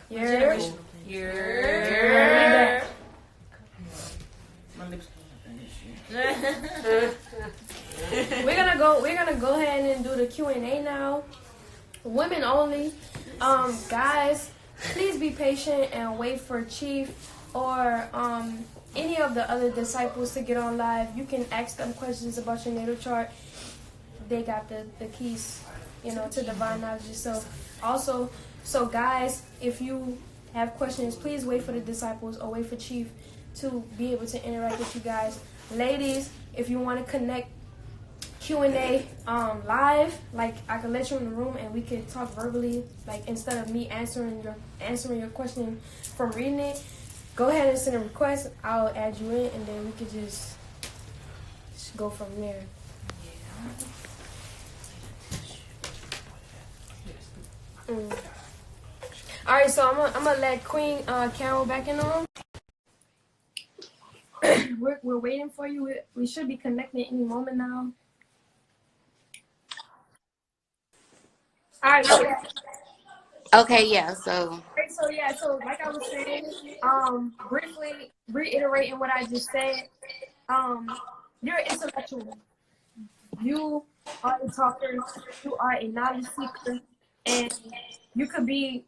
You're. We're gonna go ahead and do the Q&A now. Women only. Guys, please be patient and wait for Chief or any of the other disciples to get on live. You can ask them questions about your natal chart. They got the keys, to divine knowledge. So guys, if you have questions, please wait for the disciples or wait for Chief to be able to interact with you guys. Ladies, if you want to connect Q&A live, like I can let you in the room and we can talk verbally, like instead of me answering your question from reading it. Go ahead and send a request. I'll add you in and then we could just go from there. All right, so I'm gonna let Queen Carol back in the room. We're waiting for you. We should be connecting any moment now. All right. Okay, yeah. So Like I was saying, briefly reiterating what I just said. You're intellectual. You are a talker. You are a knowledge seeker, and you could be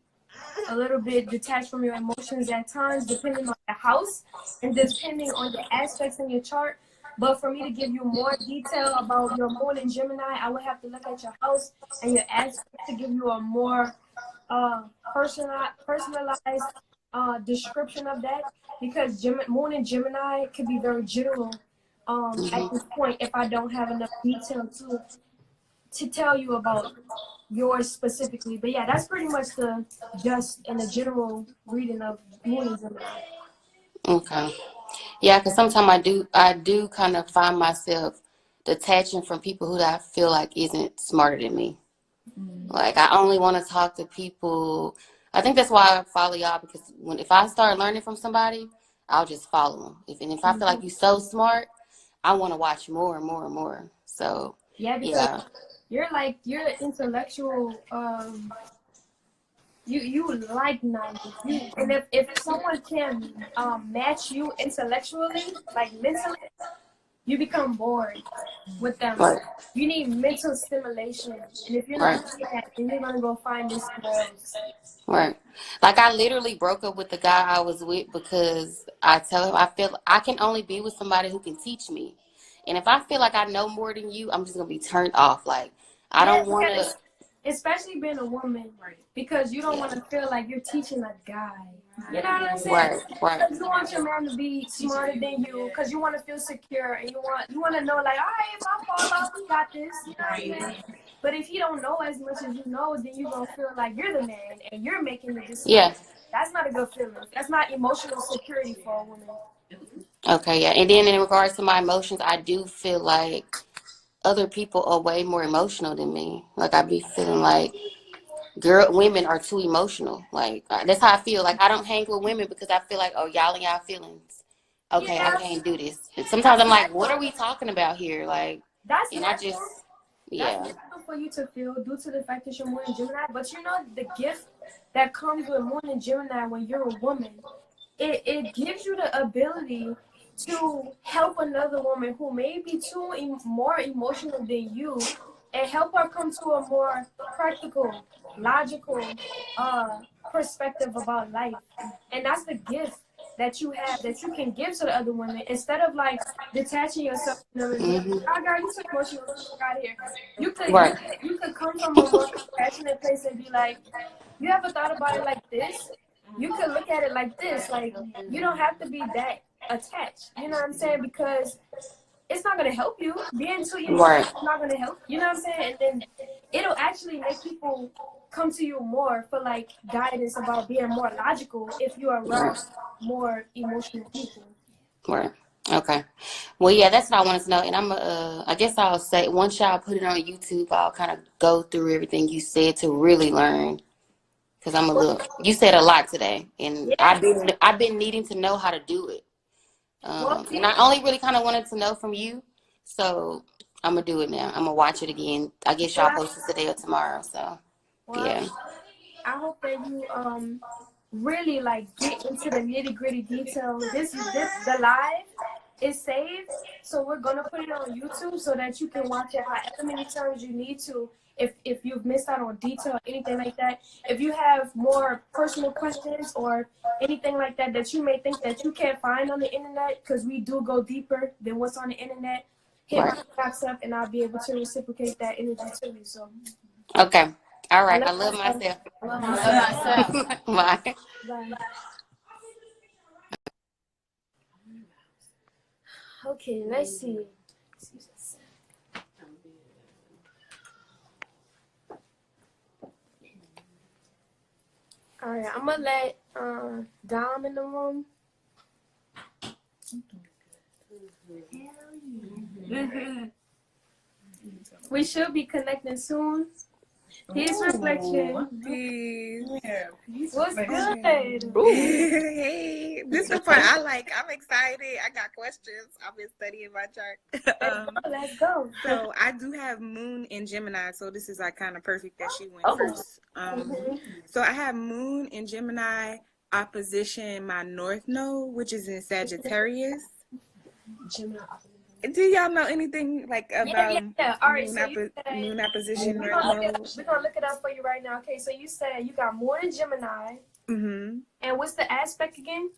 a little bit detached from your emotions at times, depending on the house and depending on the aspects in your chart. But for me to give you more detail about your moon in Gemini, I would have to look at your house and your aspects to give you a more personalized description of that, because moon in Gemini can be very general at this point if I don't have enough detail to tell you about yours specifically. But yeah, that's pretty much just in a general reading of moon in Gemini. okay. Yeah, because sometimes I do kind of find myself detaching from people who I feel like isn't smarter than me. Like, I only want to talk to people. I think that's why I follow y'all, because if I start learning from somebody, I'll just follow them. If I feel like you're so smart, I want to watch more and more and more. So yeah, because you're intellectual. You like knowledge. And if someone can match you intellectually, like mentally, you become bored with them. Right. You need mental stimulation. And if you're not doing that, then you're going to go find this somewhere else. Right. Like, I literally broke up with the guy I was with because I tell him I feel I can only be with somebody who can teach me. And if I feel like I know more than you, I'm just going to be turned off. Like, I don't want to. Especially being a woman, because you don't want to feel like you're teaching a guy. You know what I'm saying? Right. Because you want your man to be smarter than you, because you want to feel secure, and you want to know, like, all right, if I fall off, we got this. You know what I'm saying? But if he don't know as much as you know, then you're going to feel like you're the man, and you're making the decision. Yeah. That's not a good feeling. That's not emotional security for a woman. Okay, yeah. And then in regards to my emotions, I do feel like other people are way more emotional than me. Like, I be feeling like women are too emotional. Like, that's how I feel. Like, I don't hang with women because I feel like, oh, y'all and y'all feelings. Okay, yeah. I can't do this. And sometimes I'm like, what are we talking about here? Like, that's That's natural for you to feel due to the fact that you're Moon in Gemini. But you know the gift that comes with Moon in Gemini when you're a woman, it gives you the ability to help another woman who may be more emotional than you, and help her come to a more practical, logical perspective about life. And that's the gift that you have, that you can give to the other women, instead of like detaching yourself from them and being, oh girl, you so emotional, get out of here. You could come from a more compassionate place and be like, you ever thought about it like this? You could look at it like this. Like, you don't have to be that attached. You know what I'm saying? Because it's not going to help you. Being too emotional is not going to help. You know what I'm saying? And then it'll actually make people come to you more for like guidance about being more logical if you are around more emotional people. Right. Okay. Well, yeah, that's what I wanted to know. And I guess I'll say, once y'all put it on YouTube, I'll kind of go through everything you said to really learn. Because you said a lot today, and I've been needing to know how to do it. And I only really kind of wanted to know from you, so I'm gonna do it now. I'm gonna watch it again. I guess y'all post it today or tomorrow. So yeah. I hope that really like get into the nitty gritty details. The live is saved, so we're gonna put it on YouTube so that you can watch it however many times you need to. If you've missed out on detail or anything like that, if you have more personal questions or anything like that that you may think that you can't find on the internet, because we do go deeper than what's on the internet, hit my box up and I'll be able to reciprocate that energy to you. So Okay. All right. I love myself. I love myself. Bye. Bye. Okay, let's see. All right, I'm gonna let Dom in the room. We should be connecting soon. Peace reflection. Peace. What's good? Hey, this is fun. I'm excited. I got questions. I've been studying my chart. Let's go. So I do have Moon in Gemini, so this is like kind of perfect that she went first. So I have Moon in Gemini opposition my North Node, which is in Sagittarius. Gemini. Do y'all know anything like about All right, Moon opposition North Node? We're gonna look it up for you right now. Okay, so you said you got Moon in Gemini. Mm-hmm. And what's the aspect again?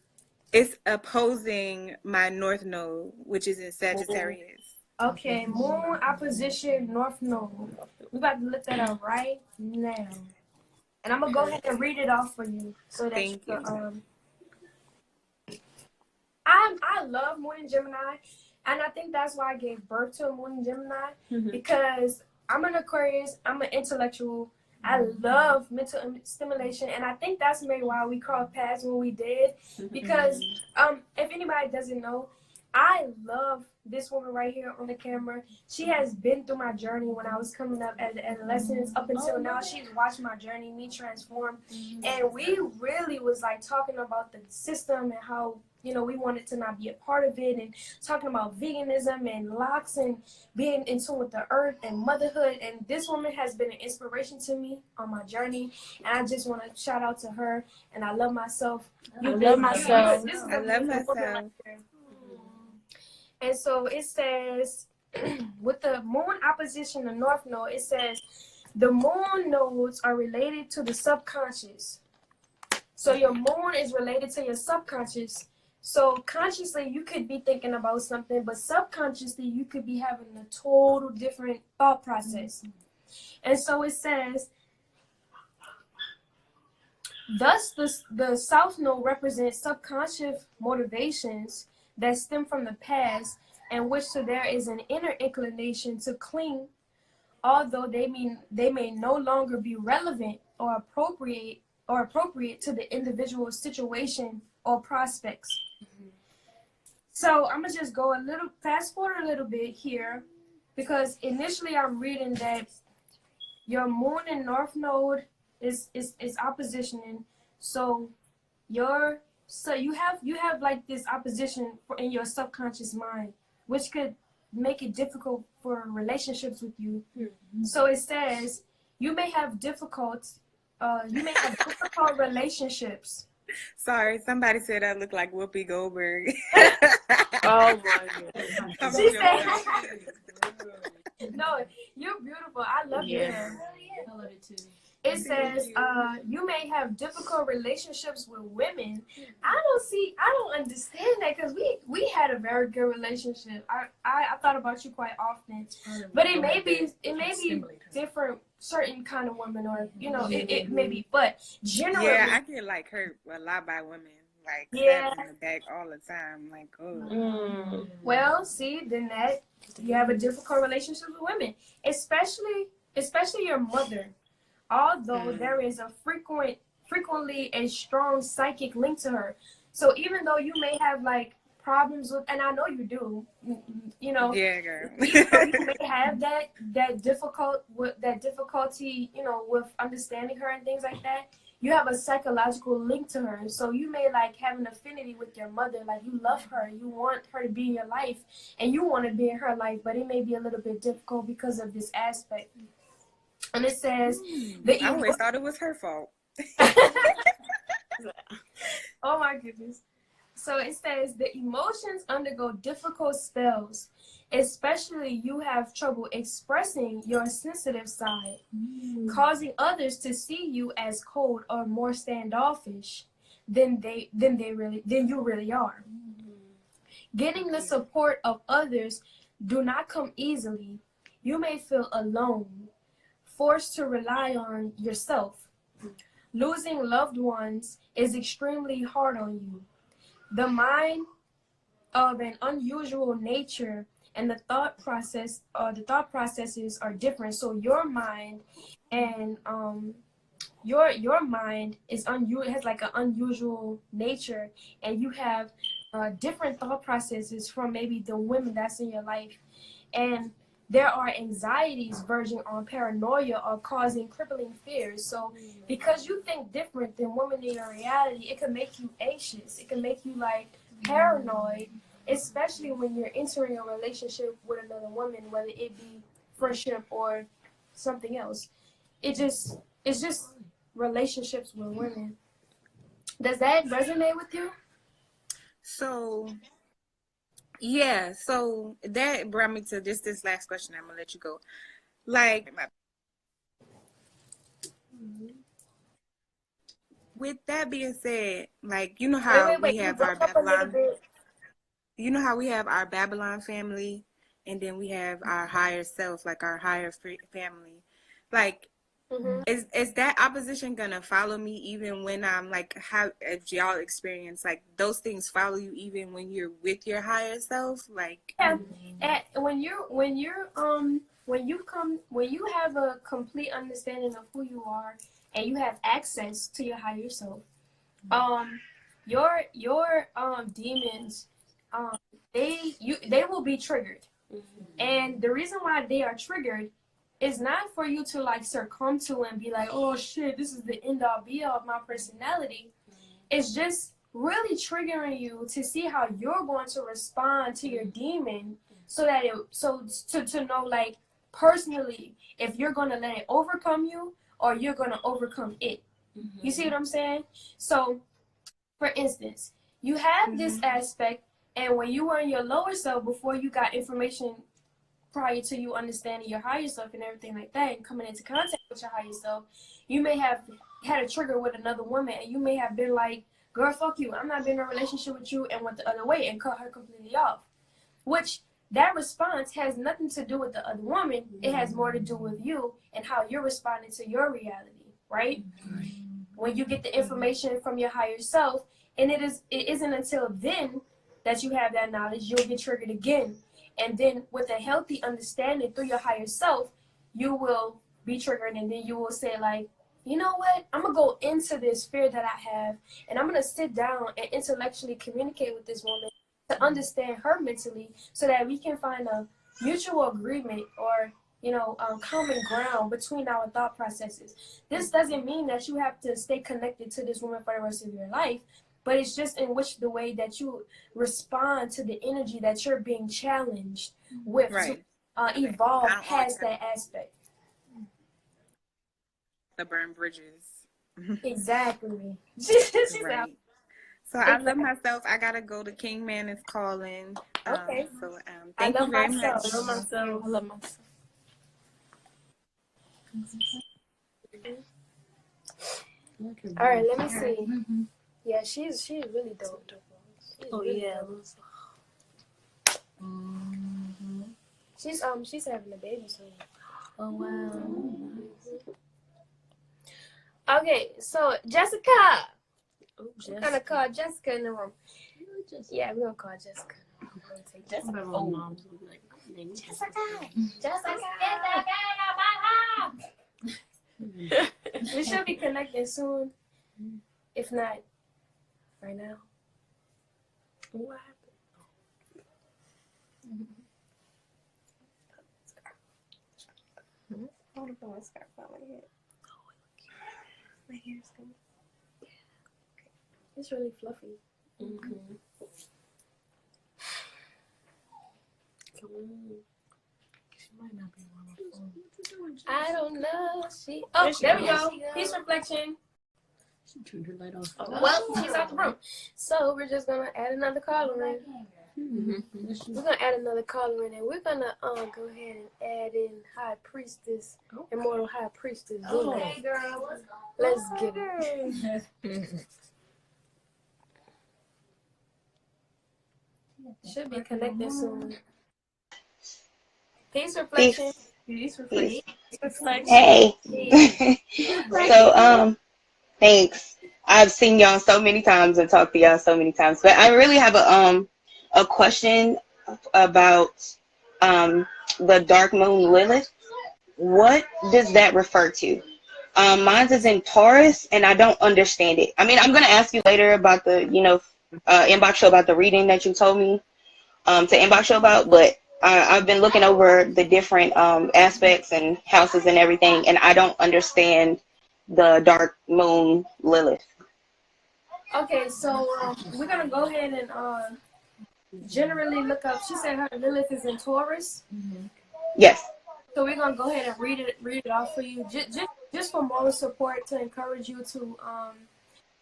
It's opposing my North Node, which is in Sagittarius. Okay, Moon opposition North Node. We about to look that up right now. And I'm gonna go ahead and read it off for you so that Thank you. I love Moon in Gemini, and I think that's why I gave birth to a Moon in Gemini, because I'm an Aquarius, I'm an intellectual. I love mental stimulation, and I think that's maybe why we crossed paths when we did, because if anybody doesn't know, I love this woman right here on the camera. She has been through my journey when I was coming up as an adolescent up until now. She's watched my journey, me transform, and we really was like talking about the system and how, you know, we wanted to not be a part of it, and talking about veganism and locks and being in tune with the earth and motherhood. And this woman has been an inspiration to me on my journey, and I just want to shout out to her. And I love myself. I love myself. And so it says, with the Moon opposition to North Node, it says the Moon nodes are related to the subconscious. So your Moon is related to your subconscious. So consciously, you could be thinking about something, but subconsciously, you could be having a total different thought process. And so it says, thus the South Node represents subconscious motivations that stem from the past, and which so there is an inner inclination to cling, although they may no longer be relevant or appropriate to the individual situation or prospects. So I'm gonna just go fast forward a little bit here, because initially I'm reading that your Moon and North Node is oppositioning. So you have like this opposition in your subconscious mind, which could make it difficult for relationships with you. So it says you may have difficult relationships. Sorry, somebody said I look like Whoopi Goldberg. Oh my God. She said, no, you're beautiful. I love you. I love it too. It says you may have difficult relationships with women. I don't understand that, because we had a very good relationship. I thought about you quite often, but it may be different, certain kind of women, or you know, it may be, but generally, yeah, I get like hurt a lot by women, like stabbed in the back all the time, like oh. Well, see, then that you have a difficult relationship with women, especially your mother. Although there is a frequently a strong psychic link to her. So even though you may have like problems with, and I know you do, you know, yeah, girl. Even though you may have that difficulty, you know, with understanding her and things like that, you have a psychological link to her. So you may like have an affinity with your mother, like you love her, you want her to be in your life, and you want to be in her life, but it may be a little bit difficult because of this aspect. And it says, I always thought it was her fault. my goodness. So it says the emotions undergo difficult spells, especially you have trouble expressing your sensitive side, causing others to see you as cold or more standoffish than you really are. Getting the support of others do not come easily. You may feel alone, forced to rely on yourself. Losing loved ones is extremely hard on you. The mind of an unusual nature and the thought processes are different. So your mind and your mind is has like an unusual nature, and you have different thought processes from maybe the women that's in your life, and there are anxieties verging on paranoia or causing crippling fears. So because you think different than women in your reality, it can make you anxious. It can make you like paranoid, especially when you're entering a relationship with another woman, whether it be friendship or something else. It's just relationships with women. Does that resonate with you? So yeah, so that brought me to this last question. I'm gonna let you go. Like, with that being said, like, you know how we have our Babylon. You know how we have our Babylon family, and then we have our higher self, like our higher family. Like, is that opposition gonna follow me even when I'm like, how if y'all experience like those things follow you even when you're with your higher self? Like, yeah, and when you have a complete understanding of who you are and you have access to your higher self, your demons, they will be triggered, and the reason why they are triggered is not for you to like succumb to and be like, oh shit, this is the end all be all of my personality. It's just really triggering you to see how you're going to respond to your demon, so that to know like personally if you're gonna let it overcome you or you're gonna overcome it. You see what I'm saying? So for instance, you have this aspect, and when you were in your lower self before you got information prior to you understanding your higher self and everything like that and coming into contact with your higher self, you may have had a trigger with another woman, and you may have been like, girl, fuck you, I'm not being in a relationship with you, and went the other way and cut her completely off. Which that response has nothing to do with the other woman. It has more to do with you and how you're responding to your reality, right? When you get the information from your higher self, and it isn't until then that you have that knowledge, you'll get triggered again. And then with a healthy understanding through your higher self, you will be triggered, and then you will say like, you know what, I'm gonna go into this fear that I have, and I'm gonna sit down and intellectually communicate with this woman to understand her mentally, so that we can find a mutual agreement or common ground between our thought processes. This doesn't mean that you have to stay connected to this woman for the rest of your life, but it's just in which the way that you respond to the energy that you're being challenged with to evolve past that aspect. The burn bridges. Exactly. Right. So I love myself. I gotta go. The King Man is calling. Okay. So thank you very much. I love myself. I love myself. All right, let me see. Yeah, she's really dope. She's having a baby soon. Oh wow. Okay, so Jessica. We're gonna call Jessica in the room. Yeah, we're gonna call Jessica. Jessica. Oh. Jessica. We should be connecting soon. If not, right now. What happened? I want to put my scarf on my head. My hair's good. It's really fluffy. She might not be on the phone. I don't know. There we go. Peace reflection. She turned her light off. Well, she's out the room. So we're just gonna add another caller in. We're gonna add another caller in, and we're gonna go ahead and add in High Priestess, Immortal High Priestess. Hey, girl. Let's get it. Should be connected soon. Peace, reflection. Peace. Reflection. Hey. So, thanks. I've seen y'all so many times and talked to y'all so many times, but I really have a question about the dark moon Lilith. What does that refer to? Mine is in Taurus, and I don't understand it. I mean, I'm gonna ask you later about the inbox show about the reading that you told me to inbox show about, but I've been looking over the different aspects and houses and everything, and I don't understand the dark moon Lilith. Okay, so we're gonna go ahead and generally look up. She said her Lilith is in Taurus. Yes. So we're gonna go ahead and read it off for you, just for moral support, to encourage you to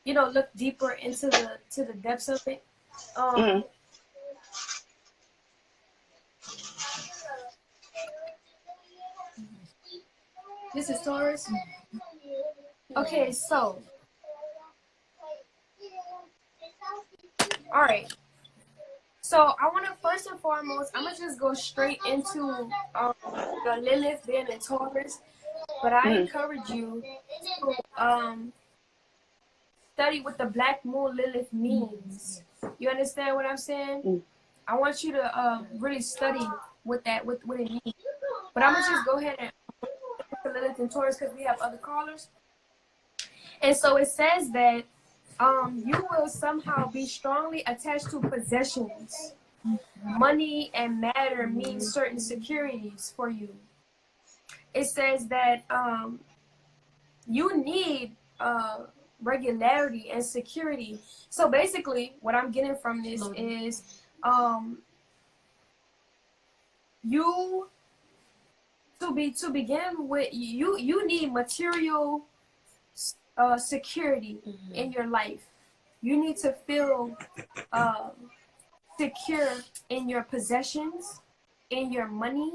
look deeper into the depths of it. This is Taurus. Okay, so all right. So I want to first and foremost, I'm gonna just go straight into the Lilith being in Taurus, but I encourage you to study what the Black Moon Lilith means. You understand what I'm saying? I want you to really study what it means. But I'm gonna just go ahead and put Lilith in Taurus because we have other callers. And so it says that you will somehow be strongly attached to possessions. Money and matter mean certain securities for you. It says that you need regularity and security. So basically, what I'm getting from this is you to begin with, you need material security in your life. You need to feel secure in your possessions, in your money,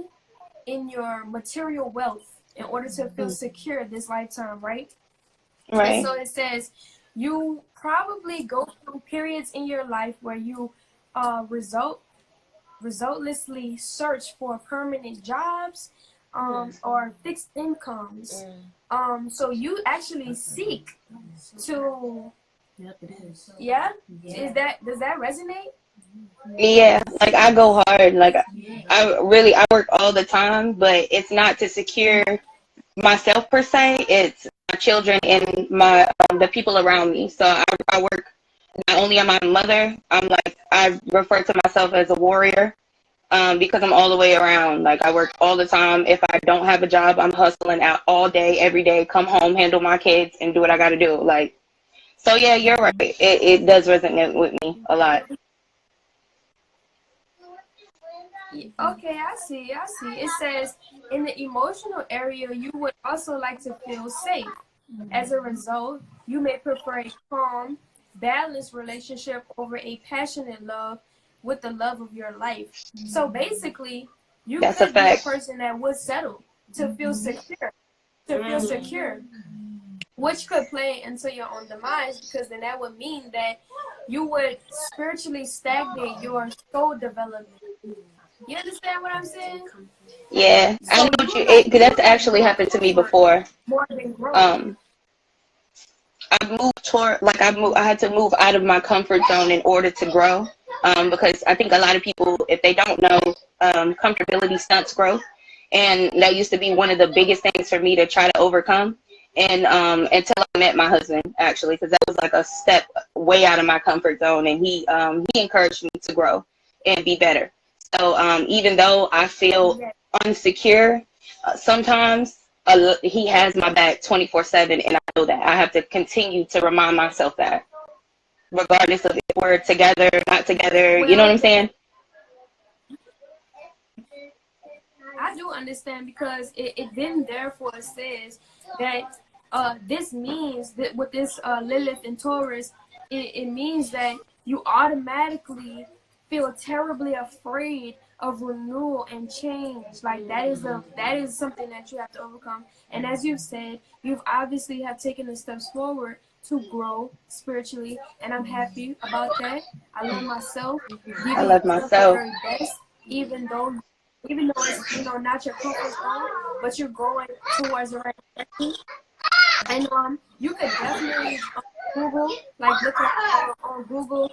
in your material wealth, in order to feel secure this lifetime, right? Right. And so it says you probably go through periods in your life where you resultlessly search for permanent jobs or fixed incomes. So you actually seek to. Yep, it is. Yeah? Yeah. Does that resonate? Yeah, like I go hard. Like I work all the time, but it's not to secure myself per se. It's my children and my the people around me. So I work. Not only am I a mother, I refer to myself as a warrior. Because I'm all the way around. Like I work all the time. If I don't have a job, I'm hustling out all day, every day, come home, handle my kids, and do what I got to do. Like, so yeah, you're right. It does resonate with me a lot. Okay, I see. It says in the emotional area, you would also like to feel safe. As a result, you may prefer a calm, balanced relationship over a passionate love with the love of your life. So basically, you could be a person that would settle to feel secure, which could play into your own demise, because then that would mean that you would spiritually stagnate your soul development. You understand what I'm saying? Yeah, so I know what you. That's actually happened to me before. More than growth. I had to move out of my comfort zone in order to grow. Because I think a lot of people, if they don't know, comfortability stunts growth. And that used to be one of the biggest things for me to try to overcome. And until I met my husband, actually, because that was like a step way out of my comfort zone. And he encouraged me to grow and be better. So even though I feel insecure, sometimes he has my back 24/7, and I know that. I have to continue to remind myself that, regardless of if we're together, not together, you know what I'm saying? I do understand, because it then therefore says that this means that with this Lilith and Taurus, it means that you automatically feel terribly afraid of renewal and change. Like that is something that you have to overcome. And as you've said, you've obviously have taken the steps forward to grow spiritually, and I'm happy about that. I love myself. I love myself. Very best, even though it's not your comfort zone, but you're going towards the right direction. And you could definitely Google, like look at on Google,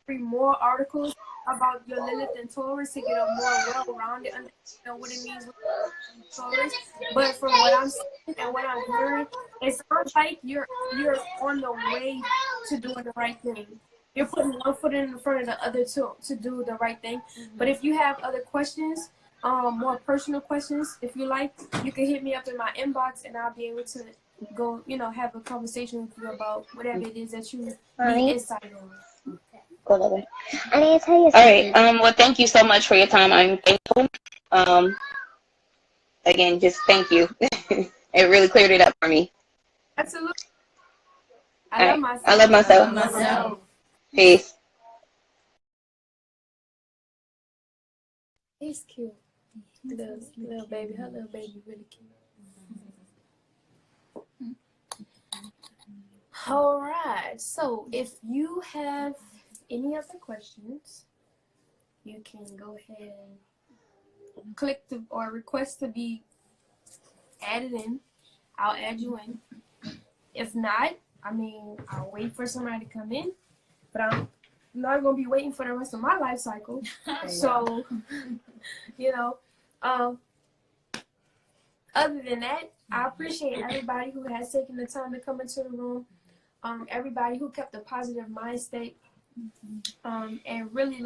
read more articles about your Lilith and Taurus to get a more well-rounded understanding of what it means with Taurus. But from what I'm seeing and what I'm hearing, it sounds like you're on the way to doing the right thing. You're putting one foot in front of the other to do the right thing. But if you have other questions, more personal questions, if you like, you can hit me up in my inbox and I'll be able to go, have a conversation with you about whatever it is that you need insight on. Go away. I need to tell you something. All right. Well, thank you so much for your time. I'm thankful. Again, just thank you. It really cleared it up for me. Absolutely. I love myself. I love myself. Peace. He's cute. Little baby. Her little baby really cute. All right. So if you have any other questions, you can go ahead and click or request to be added in. I'll add you in. If not, I'll wait for somebody to come in, but I'm not going to be waiting for the rest of my life cycle. So, other than that, I appreciate everybody who has taken the time to come into the room. Everybody who kept a positive mind state, and really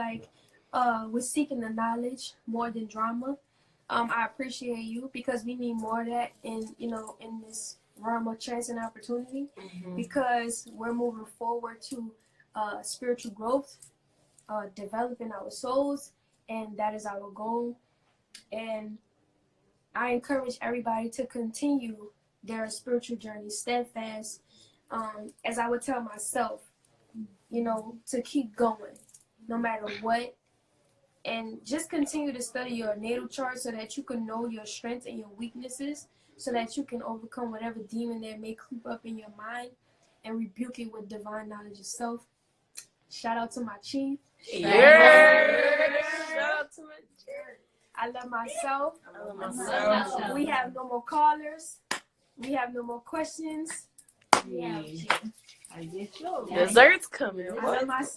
was seeking the knowledge more than drama. I appreciate you because we need more of that in this realm of chance and opportunity, because we're moving forward to spiritual growth, developing our souls, and that is our goal. And I encourage everybody to continue their spiritual journey steadfast, as I would tell myself, to keep going no matter what, and just continue to study your natal chart so that you can know your strengths and your weaknesses, so that you can overcome whatever demon that may creep up in your mind and rebuke it with divine knowledge of self. Shout out to my chief. Yeah. Shout out to my chief. I love myself. We have no more callers. We have no more questions. Dessert's coming. I love myself.